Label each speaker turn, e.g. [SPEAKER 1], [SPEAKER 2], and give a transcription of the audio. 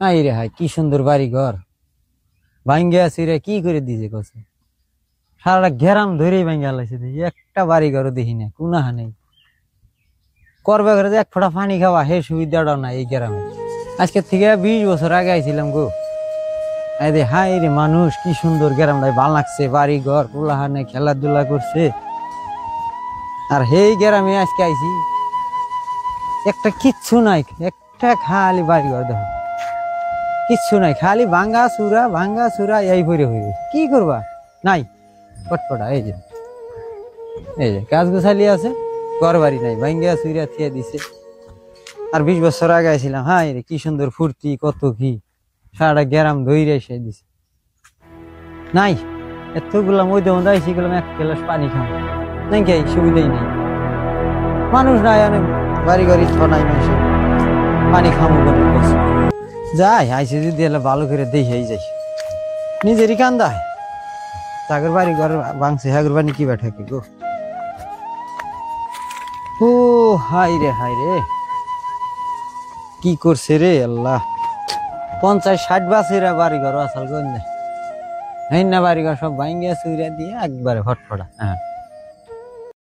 [SPEAKER 1] I রে high, কি সুন্দর বাড়ি ঘর ভাঙ্গে আছি রে, কি করে দিছে কছে সারাটা ঘেরাম ধরেই ভাঙ্গে আলাইছে। দেখি একটা বাড়ি ঘরও দেখি না, কুনাহা নেই। করবে ঘরে যে এক ফোঁটা পানি খাওয়া হে সুবিধাটাও নাই এই গ্রামে। আজকে থেকে 20 বছর আগে আইছিলাম গো। এই রে হাই রে, মানুষ কি সুন্দর গ্রামটাই ভাল লাগছে, বাড়ি ঘর পোলাহানে খেলাধুলা করছে। আর হেই গ্রামে আজকে আইছি, একটা কিচ্ছু নাই, একটা খালি বাড়ি ঘর দেখো, কিচ্ছু নাই, খালি ভাঙ্গা চূড়া এই ভরে হয়ে গেছে। কি করবা নাই পটপটা। এই যে কাজ গোছালি আছে, ঘর বাড়ি নাই, ভাঙ্গা চূড়া থিয়া দিছে। আর 20 বছর আগে আইছিলাম, হাই রে কি সুন্দর ফুর্তি, কত কি সারাটা গ্রাম ধইরে এসে দিছে। নাই এতগুলা মধ্যে মধ্যে আইসি গেলাম, এক গ্লাস পানি খাবো নাই, কে সুবিধাই নেই, মানুষ নাই, অনেক বাড়ি গাড়ি নাই, মানুষের পানি খামো যাই আইসে যদি এলে ভালো করে দেখে যাই। নিজেরই কান্দা হয়, তাগর বাড়ি ঘর ভাঙছে, হাগর বাড়ি কি বেঠা কি গো। ও হাই রে কি করছে রে আল্লাহ। 50-60 বাসেরা বাড়ি ঘর আসাল গো, না বাড়ি ঘর সব ভাঙ্গিয়া চুরিয়া দিয়ে একবারে ফটফটা। হ্যাঁ